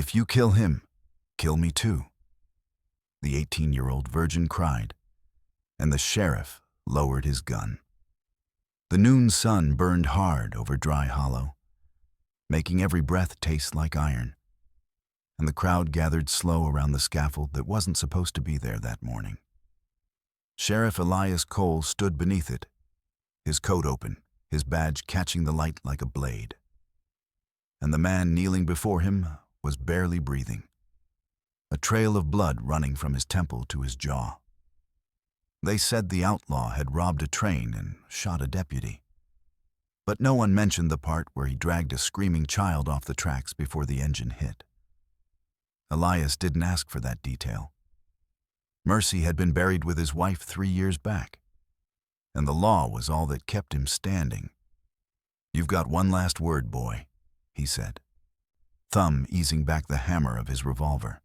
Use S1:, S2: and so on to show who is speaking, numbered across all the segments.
S1: "If you kill him, kill me too," the 18-year-old virgin cried, and the sheriff lowered his gun. The noon sun burned hard over Dry Hollow, making every breath taste like iron, and the crowd gathered slow around the scaffold that wasn't supposed to be there that morning. Sheriff Elias Cole stood beneath it, his coat open, his badge catching the light like a blade. And the man kneeling before him was barely breathing, a trail of blood running from his temple to his jaw. They said the outlaw had robbed a train and shot a deputy, but no one mentioned the part where he dragged a screaming child off the tracks before the engine hit. Elias didn't ask for that detail. Mercy had been buried with his wife 3 years back, and the law was all that kept him standing. "You've got one last word, boy," he said, thumb easing back the hammer of his revolver.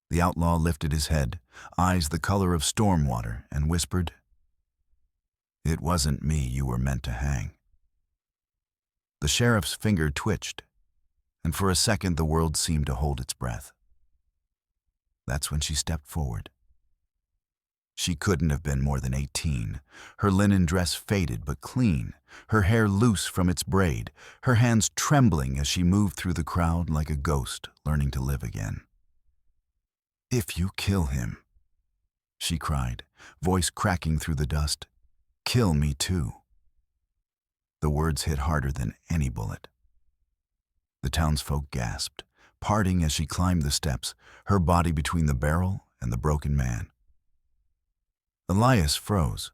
S1: The outlaw lifted his head, eyes the color of storm water, and whispered, "It wasn't me you were meant to hang." The sheriff's finger twitched, and for a second the world seemed to hold its breath. That's when she stepped forward. She couldn't have been more than 18, her linen dress faded but clean, her hair loose from its braid, her hands trembling as she moved through the crowd like a ghost learning to live again. "If you kill him," she cried, voice cracking through the dust, "kill me too." The words hit harder than any bullet. The townsfolk gasped, parting as she climbed the steps, her body between the barrel and the broken man. Elias froze.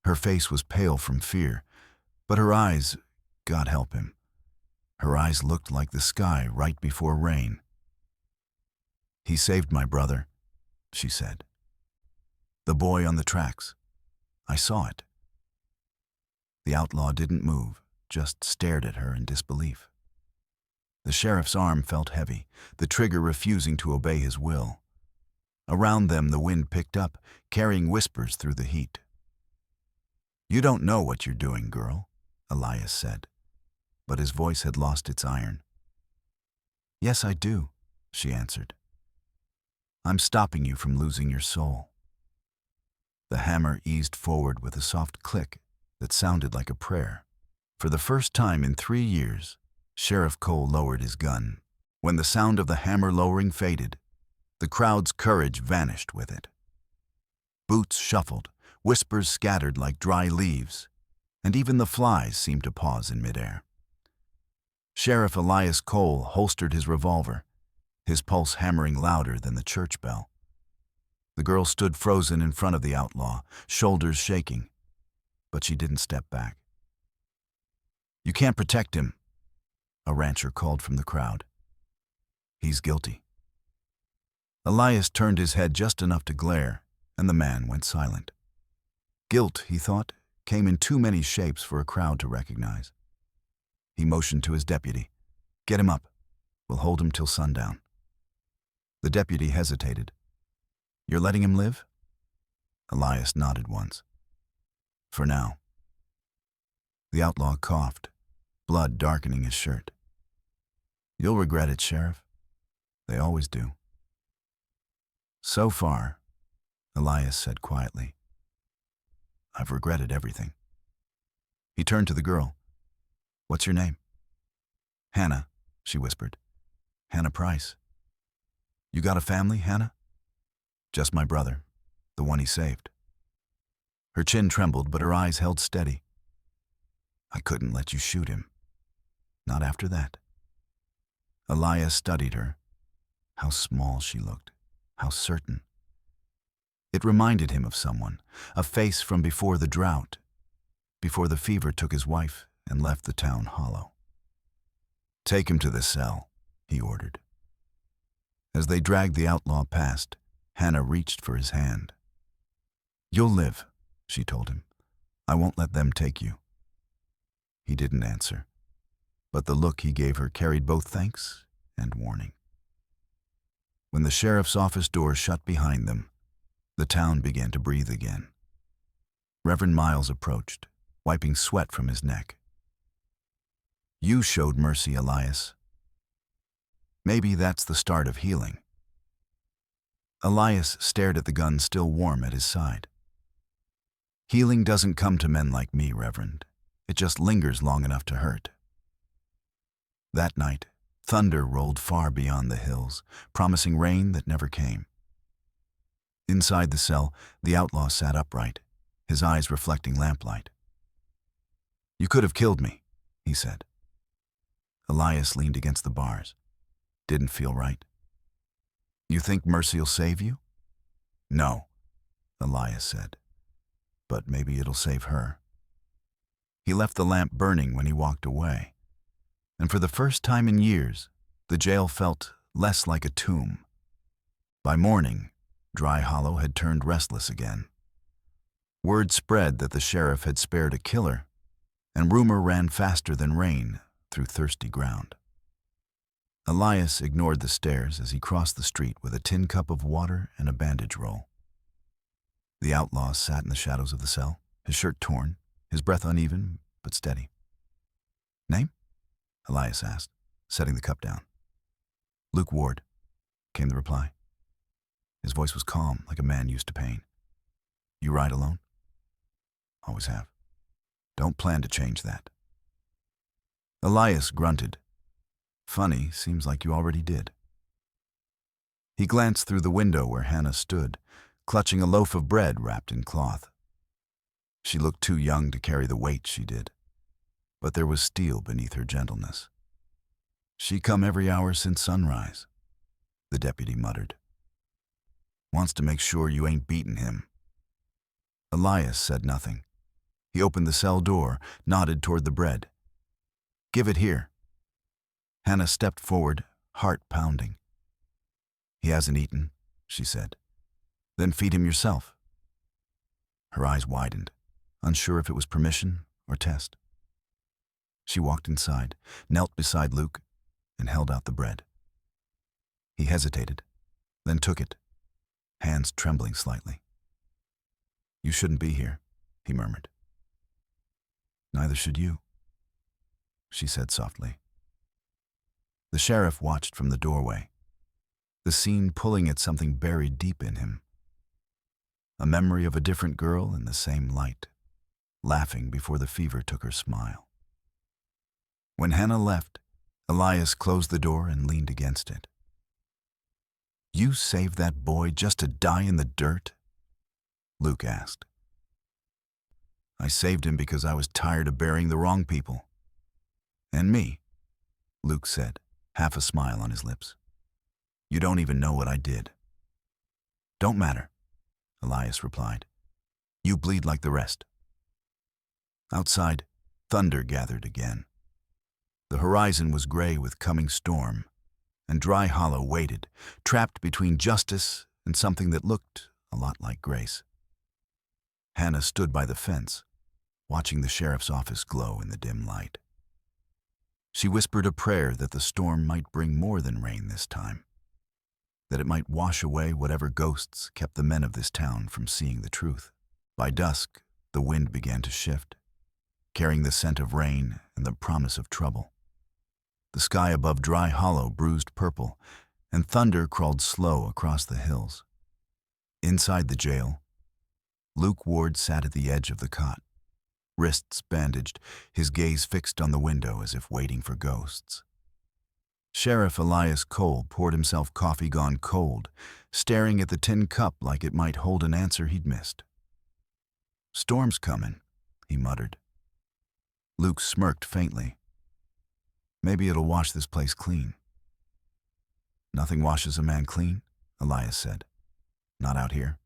S1: Her face was pale from fear, but her eyes, God help him, her eyes looked like the sky right before rain. "He saved my brother," she said. "The boy on the tracks. I saw it." The outlaw didn't move, just stared at her in disbelief. The sheriff's arm felt heavy, the trigger refusing to obey his will. Around them the wind picked up, carrying whispers through the heat. "You don't know what you're doing, girl," Elias said, but his voice had lost its iron. "Yes, I do," she answered. "I'm stopping you from losing your soul." The hammer eased forward with a soft click that sounded like a prayer. For the first time in 3 years, Sheriff Cole lowered his gun. When the sound of the hammer lowering faded, the crowd's courage vanished with it. Boots shuffled, whispers scattered like dry leaves, and even the flies seemed to pause in midair. Sheriff Elias Cole holstered his revolver, his pulse hammering louder than the church bell. The girl stood frozen in front of the outlaw, shoulders shaking, but she didn't step back. "You can't protect him," a rancher called from the crowd. "He's guilty." Elias turned his head just enough to glare, and the man went silent. Guilt, he thought, came in too many shapes for a crowd to recognize. He motioned to his deputy. "Get him up. We'll hold him till sundown." The deputy hesitated. "You're letting him live?" Elias nodded once. "For now." The outlaw coughed, blood darkening his shirt. "You'll regret it, Sheriff. They always do." "So far," Elias said quietly, "I've regretted everything." He turned to the girl. "What's your name?" "Hannah," she whispered. "Hannah Price." "You got a family, Hannah?" "Just my brother, the one he saved." Her chin trembled, but her eyes held steady. "I couldn't let you shoot him. Not after that." Elias studied her. How small she looked, how certain. It reminded him of someone, a face from before the drought, before the fever took his wife and left the town hollow. "Take him to the cell," he ordered. As they dragged the outlaw past, Hannah reached for his hand. "You'll live," she told him. "I won't let them take you." He didn't answer, but the look he gave her carried both thanks and warning. When the sheriff's office door shut behind them, the town began to breathe again. Reverend Miles approached, wiping sweat from his neck. "You showed mercy, Elias." Maybe that's the start of healing. Elias stared at the gun still warm at his side. Healing doesn't come to men like me, Reverend. It just lingers long enough to hurt. That night, thunder rolled far beyond the hills, promising rain that never came. Inside the cell, the outlaw sat upright, his eyes reflecting lamplight. "You could have killed me," he said. Elias leaned against the bars. Didn't feel right. "You think mercy'll save you?" "No," Elias said. "But maybe it'll save her." He left the lamp burning when he walked away. And for the first time in years, the jail felt less like a tomb. By morning, Dry Hollow had turned restless again. Word spread that the sheriff had spared a killer, and rumor ran faster than rain through thirsty ground. Elias ignored the stares as he crossed the street with a tin cup of water and a bandage roll. The outlaw sat in the shadows of the cell, his shirt torn, his breath uneven but steady. "Name?" Elias asked, setting the cup down. "Luke Ward," came the reply. His voice was calm, like a man used to pain. "You ride alone?" "Always have. Don't plan to change that." Elias grunted. "Funny, seems like you already did." He glanced through the window where Hannah stood, clutching a loaf of bread wrapped in cloth. She looked too young to carry the weight she did, but there was steel beneath her gentleness. "She come every hour since sunrise," the deputy muttered. "Wants to make sure you ain't beaten him." Elias said nothing. He opened the cell door, nodded toward the bread. "Give it here." Hannah stepped forward, heart pounding. "He hasn't eaten," she said. "Then feed him yourself." Her eyes widened, unsure if it was permission or test. She walked inside, knelt beside Luke, and held out the bread. He hesitated, then took it, hands trembling slightly. "You shouldn't be here," he murmured. "Neither should you," she said softly. The sheriff watched from the doorway, the scene pulling at something buried deep in him. A memory of a different girl in the same light, laughing before the fever took her smile. When Hannah left, Elias closed the door and leaned against it. "You saved that boy just to die in the dirt?" Luke asked. "I saved him because I was tired of burying the wrong people." "And me," Luke said, half a smile on his lips. "You don't even know what I did." "Don't matter," Elias replied. "You bleed like the rest." Outside, thunder gathered again. The horizon was gray with coming storm, and Dry Hollow waited, trapped between justice and something that looked a lot like grace. Hannah stood by the fence, watching the sheriff's office glow in the dim light. She whispered a prayer that the storm might bring more than rain this time, that it might wash away whatever ghosts kept the men of this town from seeing the truth. By dusk, the wind began to shift, carrying the scent of rain and the promise of trouble. The sky above Dry Hollow bruised purple, and thunder crawled slow across the hills. Inside the jail, Luke Ward sat at the edge of the cot, wrists bandaged, his gaze fixed on the window as if waiting for ghosts. Sheriff Elias Cole poured himself coffee gone cold, staring at the tin cup like it might hold an answer he'd missed. "Storm's comin'," he muttered. Luke smirked faintly. "Maybe it'll wash this place clean." "Nothing washes a man clean," Elias said. "Not out here."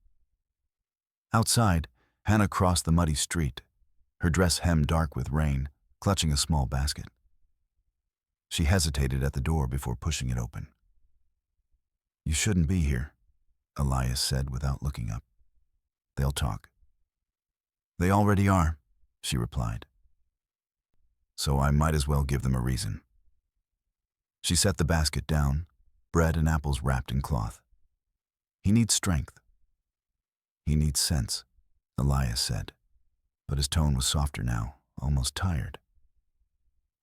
S1: Outside, Hannah crossed the muddy street, her dress hemmed dark with rain, clutching a small basket. She hesitated at the door before pushing it open. "You shouldn't be here," Elias said without looking up. "They'll talk." "They already are," she replied. "So I might as well give them a reason." She set the basket down, bread and apples wrapped in cloth. "He needs strength." "He needs sense," Elias said, but his tone was softer now, almost tired.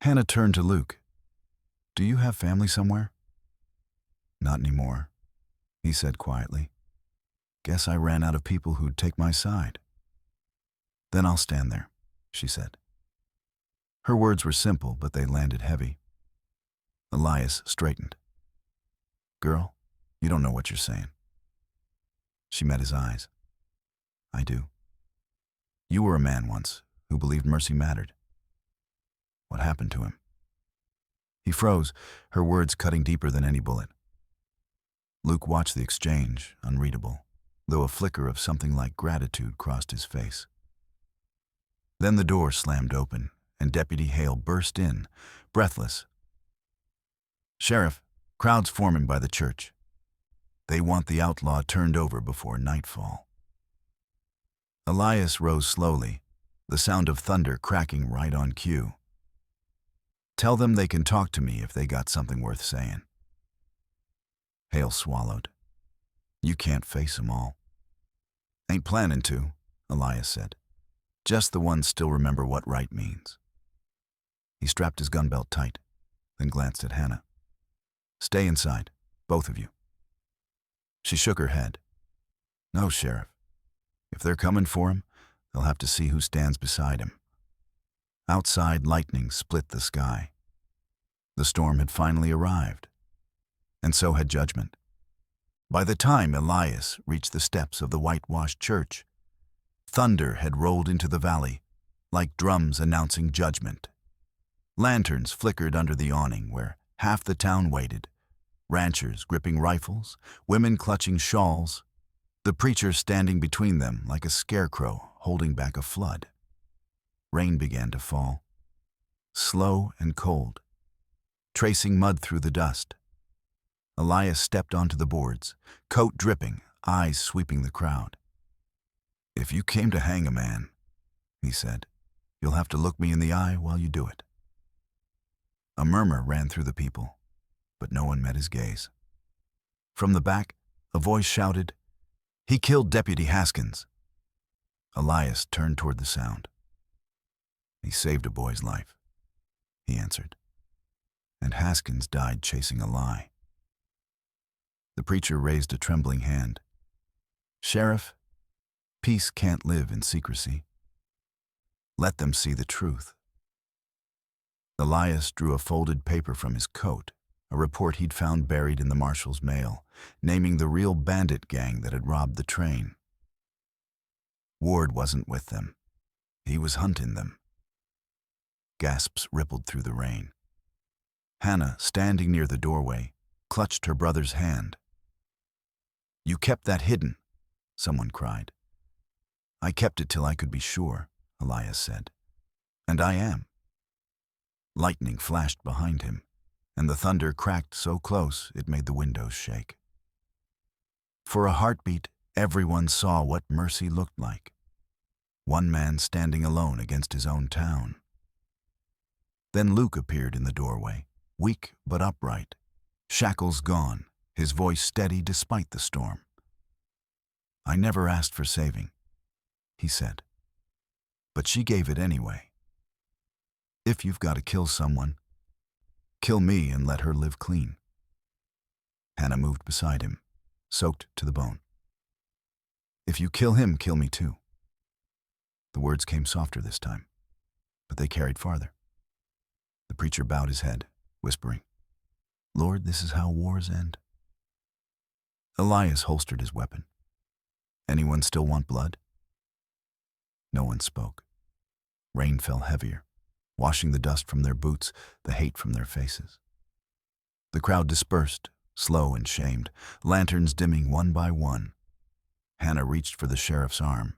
S1: Hannah turned to Luke. "Do you have family somewhere?" Not anymore, he said quietly. Guess I ran out of people who'd take my side. Then I'll stand there, she said. Her words were simple, but they landed heavy. Elias straightened. Girl, you don't know what you're saying. She met his eyes. I do. You were a man once who believed mercy mattered. What happened to him? He froze, her words cutting deeper than any bullet. Luke watched the exchange, unreadable, though a flicker of something like gratitude crossed his face. Then the door slammed open, and Deputy Hale burst in, breathless. Sheriff, crowds forming by the church. They want the outlaw turned over before nightfall. Elias rose slowly, the sound of thunder cracking right on cue. Tell them they can talk to me if they got something worth saying. Hale swallowed. You can't face them all. Ain't planning to, Elias said. Just the ones still remember what right means. He strapped his gun belt tight, then glanced at Hannah. Stay inside, both of you. She shook her head. No, Sheriff. If they're coming for him, they'll have to see who stands beside him. Outside, lightning split the sky. The storm had finally arrived, and so had judgment. By the time Elias reached the steps of the whitewashed church, thunder had rolled into the valley, like drums announcing judgment. Lanterns flickered under the awning where half the town waited, ranchers gripping rifles, women clutching shawls, the preacher standing between them like a scarecrow holding back a flood. Rain began to fall, slow and cold, tracing mud through the dust. Elias stepped onto the boards, coat dripping, eyes sweeping the crowd. If you came to hang a man, he said, you'll have to look me in the eye while you do it. A murmur ran through the people, but no one met his gaze. From the back, a voice shouted, He killed Deputy Haskins. Elias turned toward the sound. He saved a boy's life, he answered. And Haskins died chasing a lie. The preacher raised a trembling hand. Sheriff, peace can't live in secrecy. Let them see the truth. Elias drew a folded paper from his coat, a report he'd found buried in the marshal's mail, naming the real bandit gang that had robbed the train. Ward wasn't with them. He was hunting them. Gasps rippled through the rain. Hannah, standing near the doorway, clutched her brother's hand. You kept that hidden, someone cried. I kept it till I could be sure, Elias said. And I am. Lightning flashed behind him, and the thunder cracked so close it made the windows shake. For a heartbeat, everyone saw what mercy looked like. One man standing alone against his own town. Then Luke appeared in the doorway, weak but upright, shackles gone, his voice steady despite the storm. I never asked for saving, he said, but she gave it anyway. If you've got to kill someone, kill me and let her live clean. Hannah moved beside him, soaked to the bone. If you kill him, kill me too. The words came softer this time, but they carried farther. The preacher bowed his head, whispering, Lord, this is how wars end. Elias holstered his weapon. Anyone still want blood? No one spoke. Rain fell heavier, washing the dust from their boots, the hate from their faces. The crowd dispersed, slow and shamed, lanterns dimming one by one. Hannah reached for the sheriff's arm.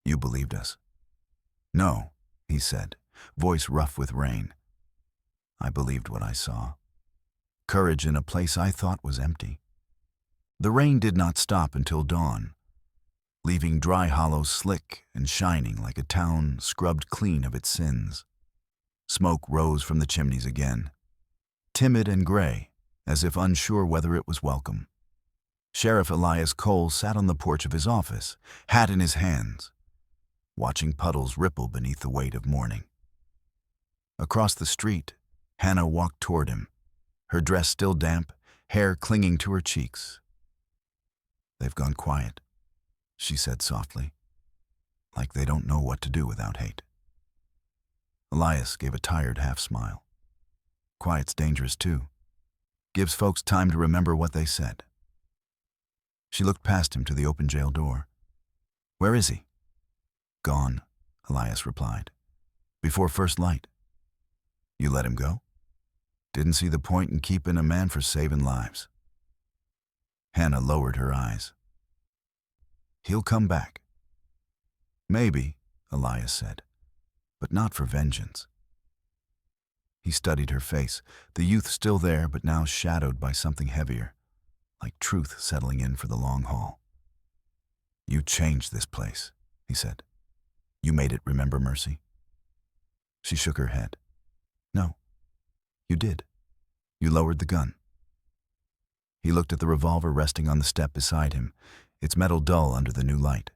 S1: You believed us. No, he said, voice rough with rain. I believed what I saw. Courage in a place I thought was empty. The rain did not stop until dawn, leaving dry hollows slick and shining like a town scrubbed clean of its sins. Smoke rose from the chimneys again, timid and gray, as if unsure whether it was welcome. Sheriff Elias Cole sat on the porch of his office, hat in his hands, watching puddles ripple beneath the weight of morning. Across the street, Hannah walked toward him, her dress still damp, hair clinging to her cheeks. "They've gone quiet," she said softly, "like they don't know what to do without hate." Elias gave a tired half-smile. "Quiet's dangerous too. Gives folks time to remember what they said." She looked past him to the open jail door. "Where is he?" "Gone," Elias replied. "Before first light." "You let him go?" "Didn't see the point in keeping a man for saving lives." Hannah lowered her eyes. "He'll come back." "Maybe," Elias said, "but not for vengeance." He studied her face, the youth still there but now shadowed by something heavier, like truth settling in for the long haul. "You changed this place," he said. "You made it remember mercy." She shook her head. "No, you did. You lowered the gun." He looked at the revolver resting on the step beside him, its metal dull under the new light.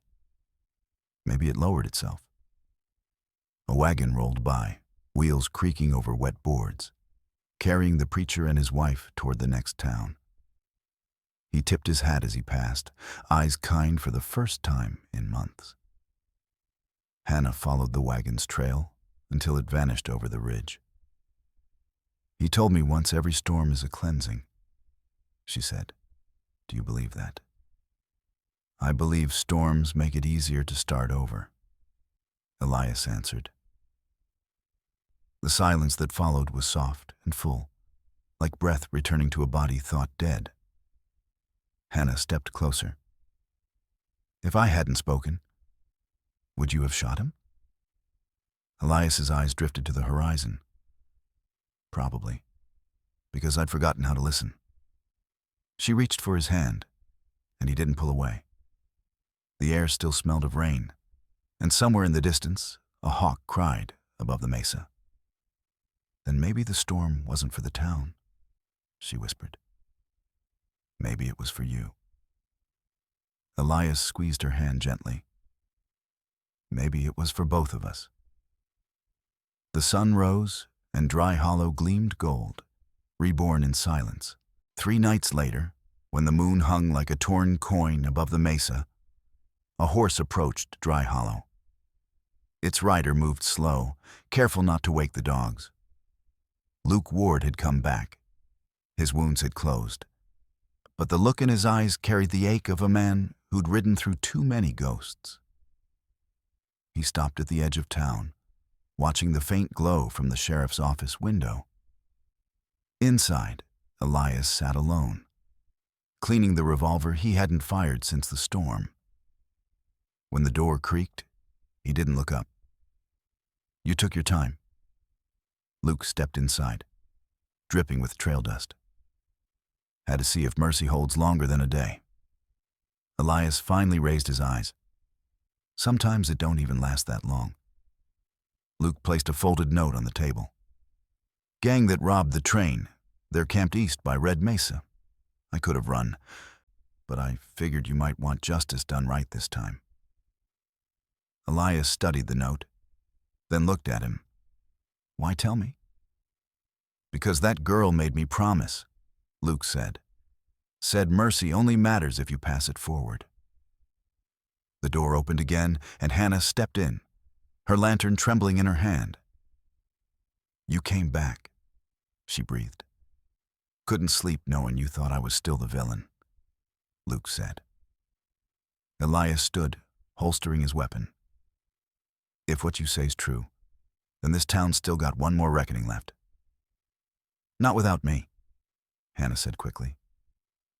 S1: Maybe it lowered itself. A wagon rolled by, wheels creaking over wet boards, carrying the preacher and his wife toward the next town. He tipped his hat as he passed, eyes kind for the first time in months. Hannah followed the wagon's trail until it vanished over the ridge. "He told me once every storm is a cleansing," she said. "Do you believe that?" "I believe storms make it easier to start over," Elias answered. The silence that followed was soft and full, like breath returning to a body thought dead. Hannah stepped closer. "If I hadn't spoken, would you have shot him?" Elias's eyes drifted to the horizon. "Probably, because I'd forgotten how to listen." She reached for his hand, and he didn't pull away. The air still smelled of rain, and somewhere in the distance, a hawk cried above the mesa. "Then maybe the storm wasn't for the town," she whispered. "Maybe it was for you." Elias squeezed her hand gently. "Maybe it was for both of us." The sun rose, and Dry Hollow gleamed gold, reborn in silence. 3 nights later, when the moon hung like a torn coin above the mesa, a horse approached Dry Hollow. Its rider moved slow, careful not to wake the dogs. Luke Ward had come back. His wounds had closed, but the look in his eyes carried the ache of a man who'd ridden through too many ghosts. He stopped at the edge of town, watching the faint glow from the sheriff's office window. Inside, Elias sat alone, cleaning the revolver he hadn't fired since the storm. When the door creaked, he didn't look up. "You took your time." Luke stepped inside, dripping with trail dust. "Had to see if mercy holds longer than a day." Elias finally raised his eyes. "Sometimes it don't even last that long." Luke placed a folded note on the table. "Gang that robbed the train. They're camped east by Red Mesa. I could have run, but I figured you might want justice done right this time." Elias studied the note, then looked at him. "Why tell me?" "Because that girl made me promise," Luke said. "Said mercy only matters if you pass it forward." The door opened again, and Hannah stepped in, her lantern trembling in her hand. "You came back," she breathed. "Couldn't sleep knowing you thought I was still the villain," Luke said. Elias stood, holstering his weapon. "If what you say's true, then this town's still got one more reckoning left." "Not without me," Hannah said quickly.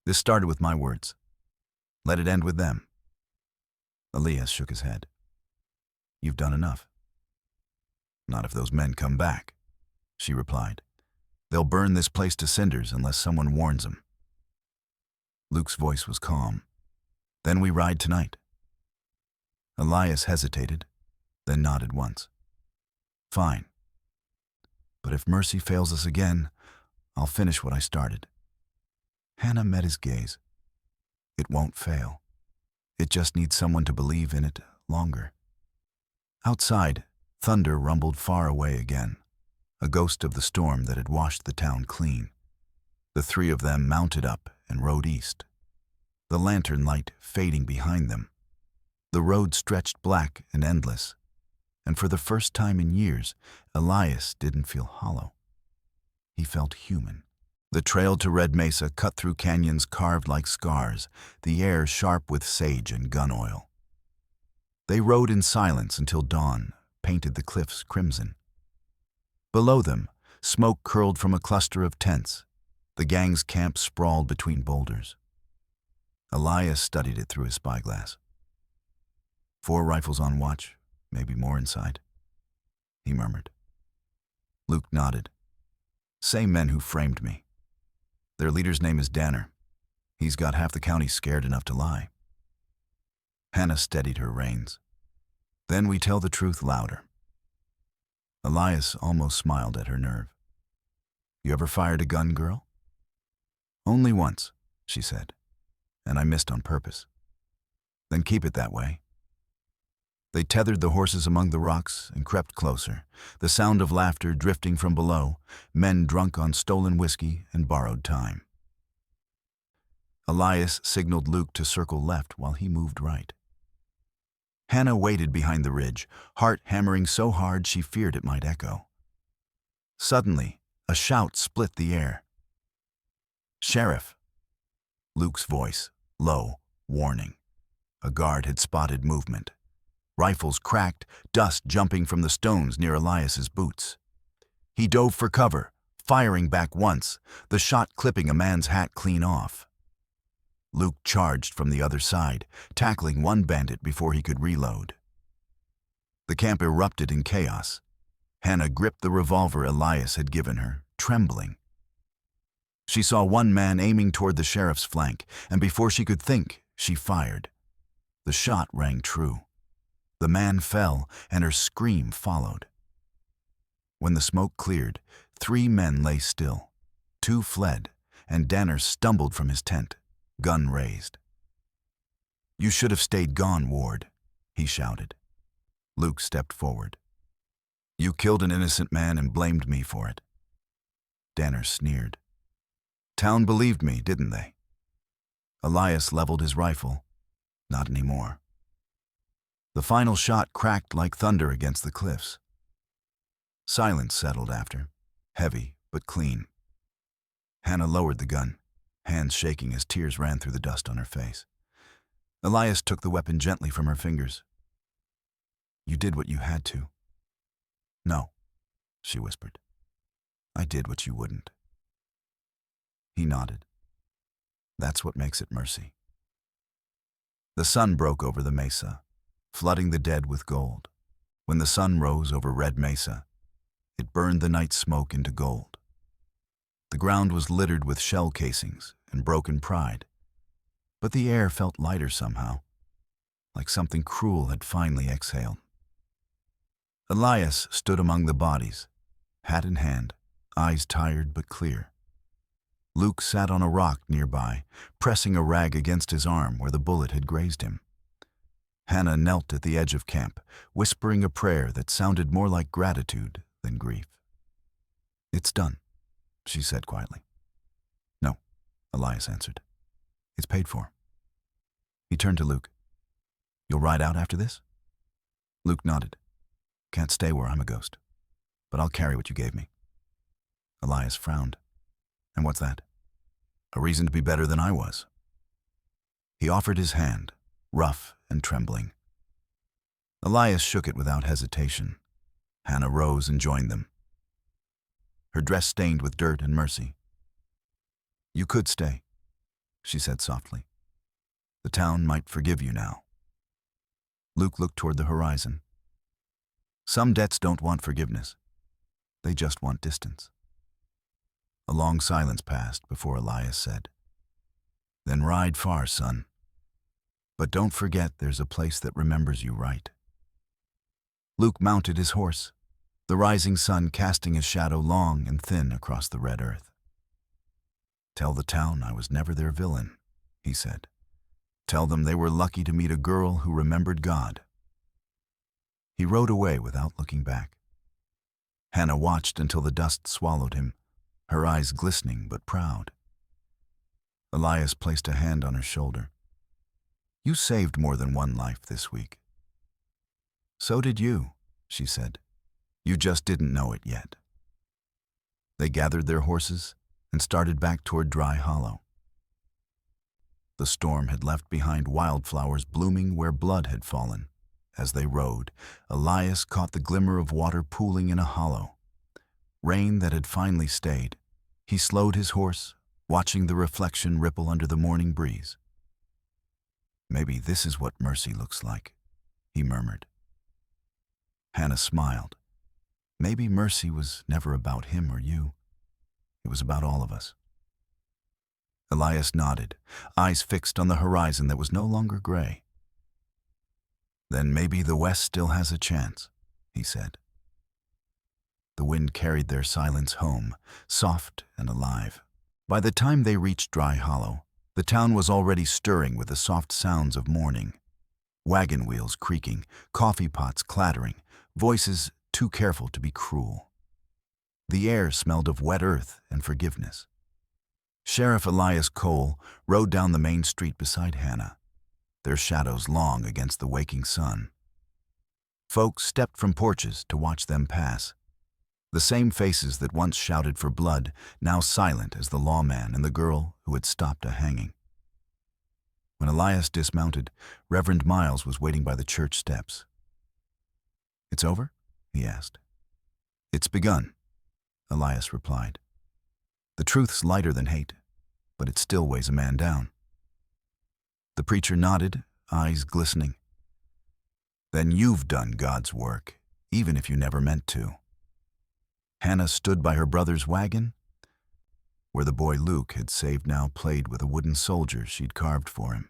S1: "This started with my words. Let it end with them." Elias shook his head. "You've done enough." "Not if those men come back," she replied. "They'll burn this place to cinders unless someone warns them." Luke's voice was calm. "Then we ride tonight." Elias hesitated, then nodded once. "Fine. But if mercy fails us again, I'll finish what I started." Hannah met his gaze. "It won't fail. It just needs someone to believe in it longer." Outside, thunder rumbled far away again, a ghost of the storm that had washed the town clean. The three of them mounted up and rode east, the lantern light fading behind them. The road stretched black and endless, and for the first time in years, Elias didn't feel hollow. He felt human. The trail to Red Mesa cut through canyons carved like scars, the air sharp with sage and gun oil. They rode in silence until dawn painted the cliffs crimson. Below them, smoke curled from a cluster of tents. The gang's camp sprawled between boulders. Elias studied it through his spyglass. 4 rifles on watch, maybe more inside, he murmured. Luke nodded. Same men who framed me. Their leader's name is Danner. He's got half the county scared enough to lie. Hannah steadied her reins. Then we tell the truth louder. Elias almost smiled at her nerve. You ever fired a gun, girl? Only once, she said, and I missed on purpose. Then keep it that way. They tethered the horses among the rocks and crept closer, the sound of laughter drifting from below, men drunk on stolen whiskey and borrowed time. Elias signaled Luke to circle left while he moved right. Hannah waited behind the ridge, heart hammering so hard she feared it might echo. Suddenly, a shout split the air. Sheriff! Luke's voice, low, warning. A guard had spotted movement. Rifles cracked, dust jumping from the stones near Elias's boots. He dove for cover, firing back once, the shot clipping a man's hat clean off. Luke charged from the other side, tackling one bandit before he could reload. The camp erupted in chaos. Hannah gripped the revolver Elias had given her, trembling. She saw one man aiming toward the sheriff's flank, and before she could think, she fired. The shot rang true. The man fell, and her scream followed. When the smoke cleared, 3 men lay still. 2 fled, and Danner stumbled from his tent, gun raised. You should have stayed gone, Ward, he shouted. Luke stepped forward. You killed an innocent man and blamed me for it. Danner sneered. Town believed me, didn't they? Elias leveled his rifle. Not anymore. The final shot cracked like thunder against the cliffs. Silence settled after, heavy but clean. Hannah lowered the gun, hands shaking as tears ran through the dust on her face. Elias took the weapon gently from her fingers. You did what you had to. No, she whispered. I did what you wouldn't. He nodded. That's what makes it mercy. The sun broke over the mesa, flooding the dead with gold. When the sun rose over Red Mesa, it burned the night smoke into gold. The ground was littered with shell casings and broken pride, but the air felt lighter somehow, like something cruel had finally exhaled. Elias stood among the bodies, hat in hand, eyes tired but clear. Luke sat on a rock nearby, pressing a rag against his arm where the bullet had grazed him. Hannah knelt at the edge of camp, whispering a prayer that sounded more like gratitude than grief. It's done, she said quietly. No, Elias answered. It's paid for. He turned to Luke. You'll ride out after this? Luke nodded. Can't stay where I'm a ghost, but I'll carry what you gave me. Elias frowned. And what's that? A reason to be better than I was. He offered his hand, rough and trembling. Elias shook it without hesitation. Hannah rose and joined them, her dress stained with dirt and mercy. You could stay, she said softly. The town might forgive you now. Luke looked toward the horizon. Some debts don't want forgiveness. They just want distance. A long silence passed before Elias said, Then ride far, son. But don't forget there's a place that remembers you right. Luke mounted his horse, the rising sun casting his shadow long and thin across the red earth. Tell the town I was never their villain, he said. Tell them they were lucky to meet a girl who remembered God. He rode away without looking back. Hannah watched until the dust swallowed him, her eyes glistening but proud. Elias placed a hand on her shoulder. You saved more than one life this week. So did you, she said. You just didn't know it yet. They gathered their horses and started back toward Dry Hollow. The storm had left behind wildflowers blooming where blood had fallen. As they rode, Elias caught the glimmer of water pooling in a hollow. Rain that had finally stayed. He slowed his horse, watching the reflection ripple under the morning breeze. Maybe this is what mercy looks like, he murmured. Hannah smiled. Maybe mercy was never about him or you. It was about all of us. Elias nodded, eyes fixed on the horizon that was no longer gray. Then maybe the West still has a chance, he said. The wind carried their silence home, soft and alive. By the time they reached Dry Hollow, the town was already stirring with the soft sounds of morning. Wagon wheels creaking, coffee pots clattering, voices too careful to be cruel. The air smelled of wet earth and forgiveness. Sheriff Elias Cole rode down the main street beside Hannah, their shadows long against the waking sun. Folks stepped from porches to watch them pass. The same faces that once shouted for blood, now silent as the lawman and the girl who had stopped a hanging. When Elias dismounted, Reverend Miles was waiting by the church steps. It's over? He asked. It's begun, Elias replied. The truth's lighter than hate, but it still weighs a man down. The preacher nodded, eyes glistening. Then you've done God's work, even if you never meant to. Hannah stood by her brother's wagon, where the boy Luke had saved now played with a wooden soldier she'd carved for him.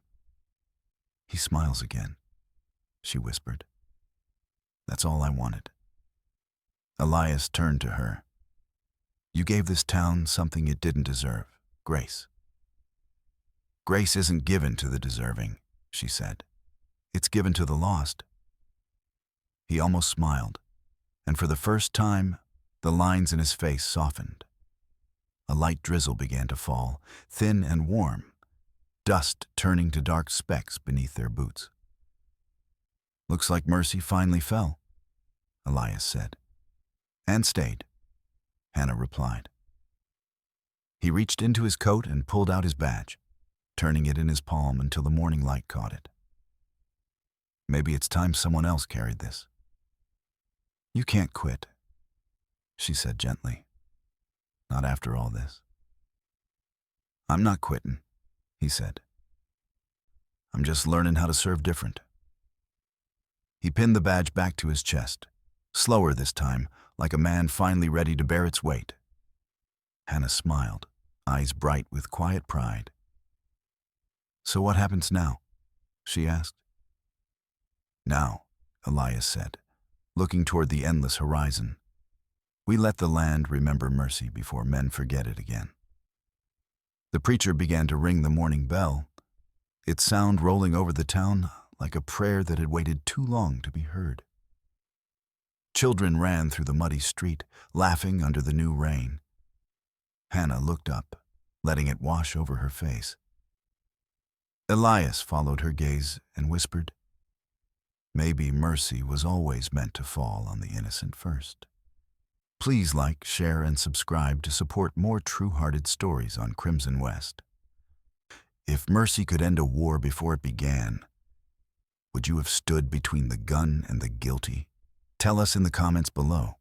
S1: He smiles again, she whispered. That's all I wanted. Elias turned to her. You gave this town something it didn't deserve, grace. Grace isn't given to the deserving, she said. It's given to the lost. He almost smiled, and for the first time, the lines in his face softened. A light drizzle began to fall, thin and warm, dust turning to dark specks beneath their boots. Looks like mercy finally fell, Elias said. And stayed, Hannah replied. He reached into his coat and pulled out his badge, turning it in his palm until the morning light caught it. Maybe it's time someone else carried this. You can't quit, she said gently. Not after all this. I'm not quitting, he said. I'm just learning how to serve different. He pinned the badge back to his chest, slower this time, like a man finally ready to bear its weight. Hannah smiled, eyes bright with quiet pride. So what happens now? She asked. Now, Elias said, looking toward the endless horizon. We let the land remember mercy before men forget it again. The preacher began to ring the morning bell, its sound rolling over the town like a prayer that had waited too long to be heard. Children ran through the muddy street, laughing under the new rain. Hannah looked up, letting it wash over her face. Elias followed her gaze and whispered, Maybe mercy was always meant to fall on the innocent first. Please like, share, and subscribe to support more true-hearted stories on Crimson West. If mercy could end a war before it began, would you have stood between the gun and the guilty? Tell us in the comments below.